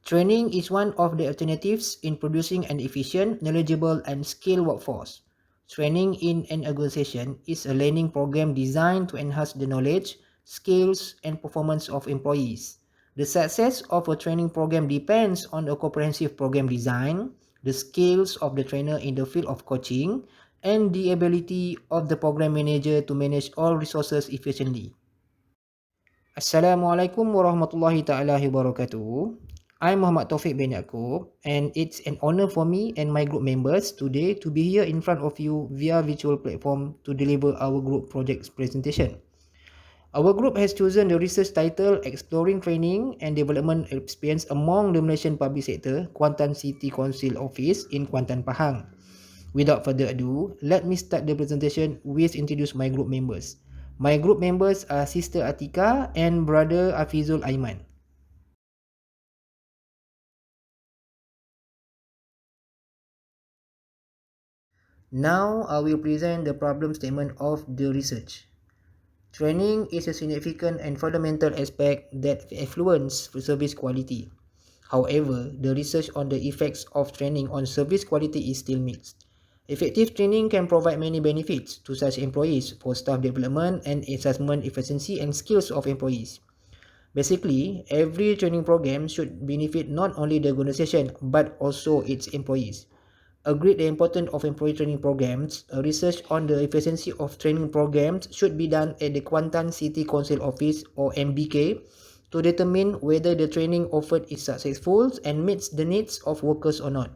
Training is one of the alternatives in producing an efficient, knowledgeable, and skilled workforce. Training in an organization is a learning program designed to enhance the knowledge, skills, and performance of employees. The success of a training program depends on a comprehensive program design, the skills of the trainer in the field of coaching, and the ability of the program manager to manage all resources efficiently. Assalamualaikum warahmatullahi taala wabarakatuh. I'm Muhammad Taufik bin Yaakob, and it's an honor for me and my group members today to be here in front of you via virtual platform to deliver our group project's presentation. Our group has chosen the research title Exploring Training and Development Experience among the Malaysian Public Sector, Kuantan City Council Office in Kuantan Pahang. Without further ado, let me start the presentation with introduce my group members. My group members are Sister Atika and Brother Afizul Aiman. Now I will present the problem statement of the research. Training is a significant and fundamental aspect that influences service quality. However, the research on the effects of training on service quality is still mixed. Effective training can provide many benefits to such employees for staff development and assessment efficiency and skills of employees. Basically, every training program should benefit not only the organization but also its employees. Agreed the importance of employee training programs, research on the efficiency of training programs should be done at the Kuantan City Council Office or MBK to determine whether the training offered is successful and meets the needs of workers or not.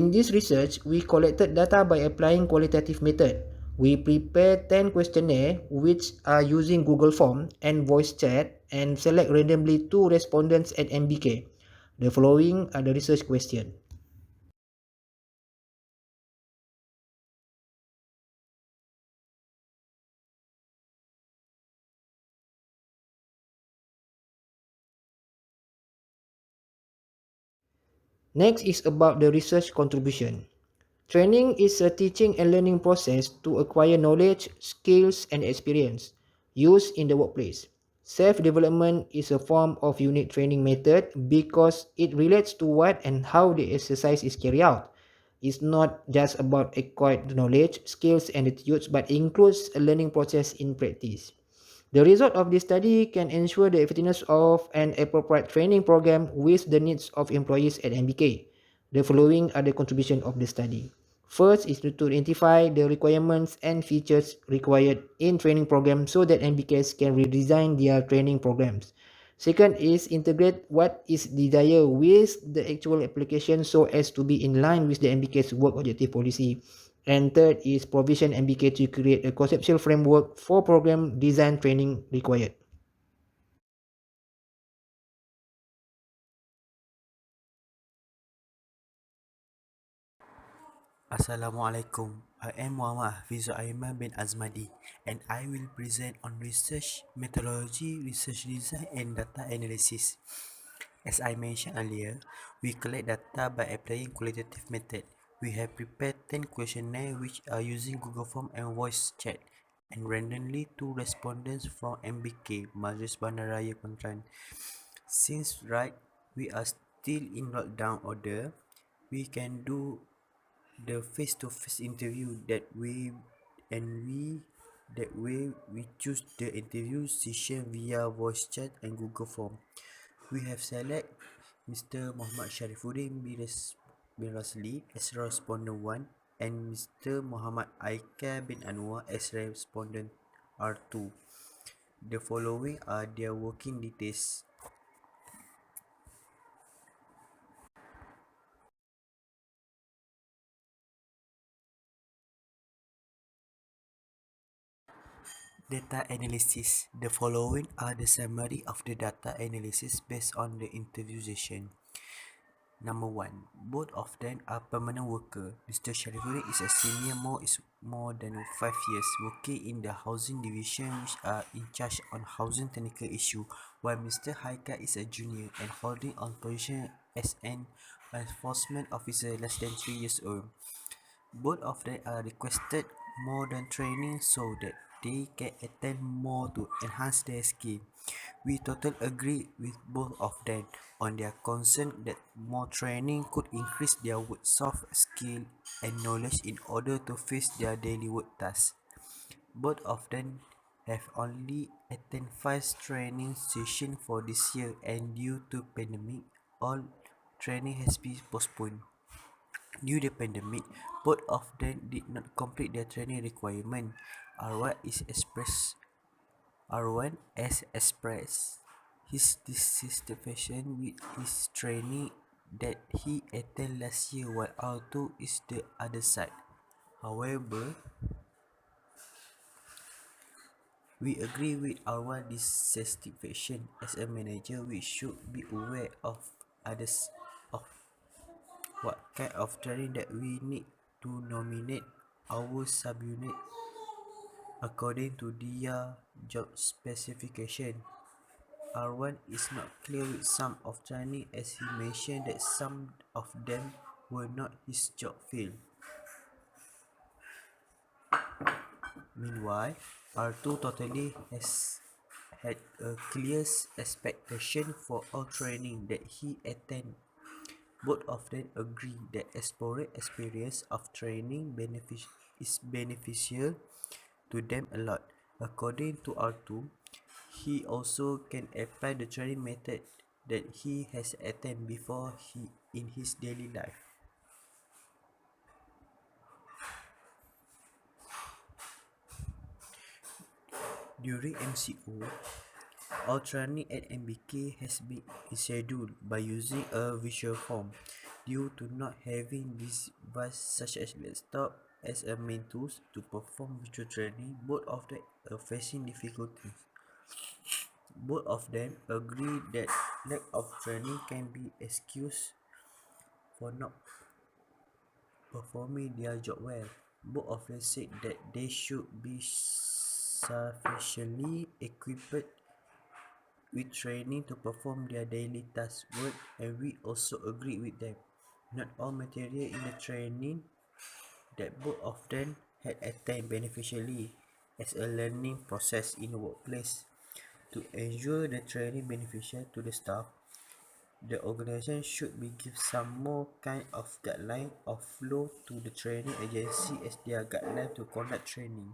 In this research, we collected data by applying qualitative method. We prepared 10 questionnaires which are using Google Form and voice chat and select randomly 2 respondents at MBK. The following are the research questions. Next is about the research contribution. Training is a teaching and learning process to acquire knowledge, skills, and experience used in the workplace. Self-development is a form of unique training method because it relates to what and how the exercise is carried out. It's not just about acquired knowledge, skills, and attitudes, but includes a learning process in practice. The result of this study can ensure the effectiveness of an appropriate training program with the needs of employees at MBK. The following are the contributions of the study. First is to identify the requirements and features required in training programs so that MBKs can redesign their training programs. Second is integrate what is desired with the actual application so as to be in line with the MBK's work objective policy. And third is provision MBK to create a conceptual framework for program design training required. Assalamualaikum. I am Muhammad Hafizul Aiman bin Azmadi and I will present on research methodology, research design and data analysis. As I mentioned earlier, we collect data by applying qualitative method. We have prepared 10 questionnaires which are using Google Form and voice chat and randomly 2 respondents from MBK, Majlis Bandaraya Kuantan. Since we are still in lockdown order, we can do the face-to-face interview that way we choose the interview session via voice chat and Google Form. We have select Mr. Muhammad Sharifuddin bin Rasli as respondent 1 and Mr. Muhammad Aika bin Anwar as respondent R2. The following are their working details. Data analysis. The following are the summary of the data analysis based on the interview session. Number 1. Both of them are permanent worker. Mr. Sharifuddin is a senior more than 5 years working in the housing division which are in charge on housing technical issue, while Mr. Haika is a junior and holding on position as an enforcement officer less than 3 years old. Both of them are requested more than training so that they can attend more to enhance their skill. We totally agree with both of them on their concern that more training could increase their work soft skill and knowledge in order to face their daily work tasks. Both of them have only attended 5 training sessions for this year, and due to pandemic, all training has been postponed. Due to the pandemic, both of them did not complete their training requirement. R1 is expressed R1 has expressed his dissatisfaction with his training that he attended last year, while R2 is the other side. However, we agree with our dissatisfaction. As a manager, we should be aware of others of what kind of training that we need to nominate our subunit according to their job specification. R1 is not clear with some of training, as he mentioned that some of them were not his job field. Meanwhile, R2 totally has had a clear expectation for all training that he attended. Both of them agree that exploring experience of training is beneficial to them a lot. According to R2, he also can apply the training method that he has attended before in his daily life. During MCO, all training at MBK has been scheduled by using a visual form. Due to not having devices such as laptop as a main tools to perform virtual training, both of them are facing difficulties. Both of them agree that lack of training can be excused for not performing their job well. Both of them said that they should be sufficiently equipped with training to perform their daily task work, and we also agree with them. Not all material in the training that both of them had attained beneficially as a learning process in the workplace. To ensure the training beneficial to the staff, the organization should be give some more kind of guideline or flow to the training agency as their guideline to conduct training.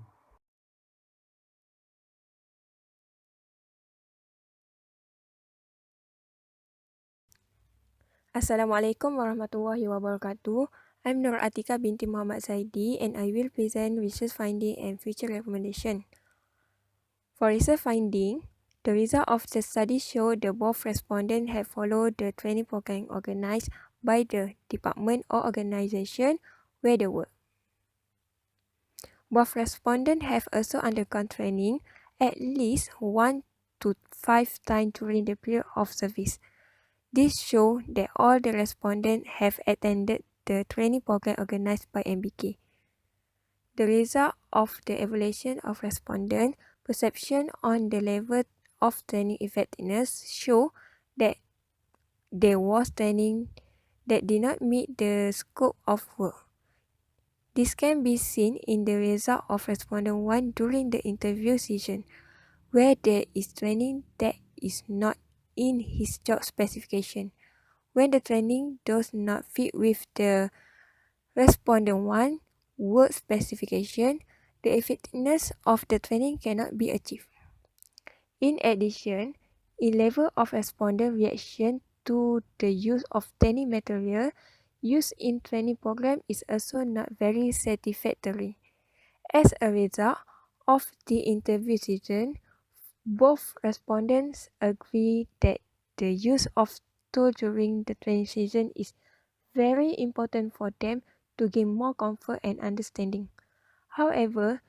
Assalamualaikum warahmatullahi wabarakatuh. I'm Nur Atika binti Muhammad Zaidi and I will present research finding and future recommendation. For research finding, the result of the study show the both respondents have followed the training program organized by the department or organization where they work. Both respondents have also undergone training at least 1 to 5 times during the period of service. This shows that all the respondents have attended the training program organized by MBK. The result of the evaluation of respondent perception on the level of training effectiveness show that there was training that did not meet the scope of work. This can be seen in the result of respondent 1 during the interview session, where there is training that is not in his job specification. When the training does not fit with the respondent 1 work specification, the effectiveness of the training cannot be achieved. In addition, in level of respondent reaction to the use of training material used in training program is also not very satisfactory. As a result of the interview session, both respondents agree that the use of tool during the training session is very important for them to gain more comfort and understanding. However,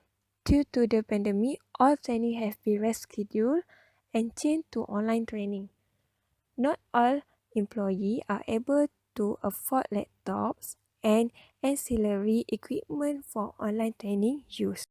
due to the pandemic, all training have been rescheduled and changed to online training. Not all employees are able to afford laptops and ancillary equipment for online training use.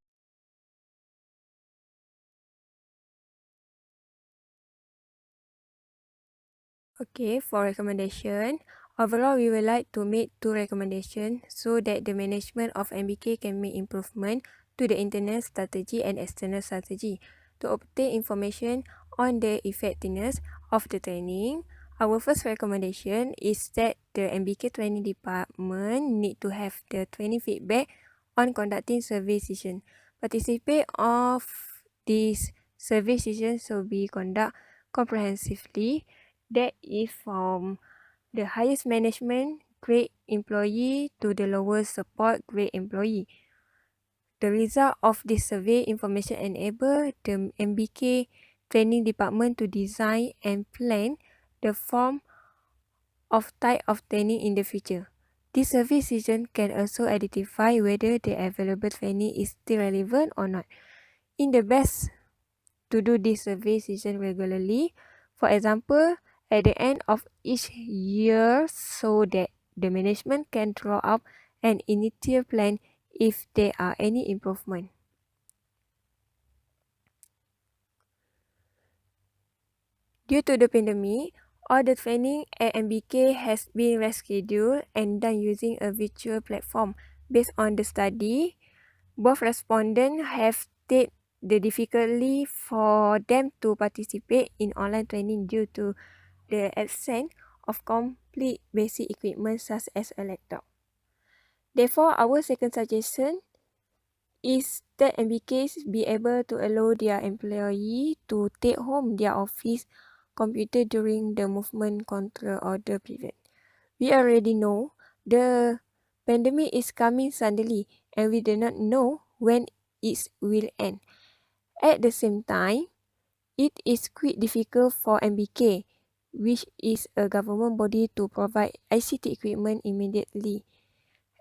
Okay, for recommendation, overall we would like to make 2 recommendations so that the management of MBK can make improvement to the internal strategy and external strategy. To obtain information on the effectiveness of the training, our first recommendation is that the MBK training department need to have the training feedback on conducting survey session. Participate of these survey sessions should be conducted comprehensively, that is from the highest management grade employee to the lowest support grade employee. The result of this survey information enable the MBK training department to design and plan the form of type of training in the future. This survey session can also identify whether the available training is still relevant or not. In the best to do this survey session regularly, for example, at the end of each year, so that the management can draw up an initial plan if there are any improvement. Due to the pandemic, all the training at MBK has been rescheduled and done using a virtual platform. Based on the study, both respondents have stated the difficulty for them to participate in online training due to the absence of complete basic equipment such as a laptop. Therefore, our second suggestion is that MBKs be able to allow their employee to take home their office computer during the movement control order period. We already know the pandemic is coming suddenly and we do not know when it will end. At the same time, it is quite difficult for MBK, which is a government body, to provide ICT equipment immediately.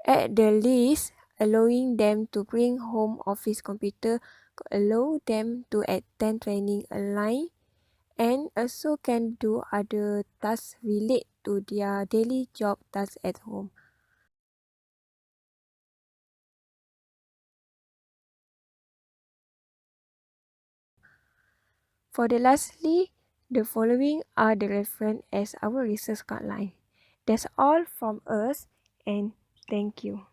At the least, allowing them to bring home office computer could allow them to attend training online and also can do other tasks related to their daily job tasks at home. For the lastly, the following are the reference as our research guideline. That's all from us and thank you.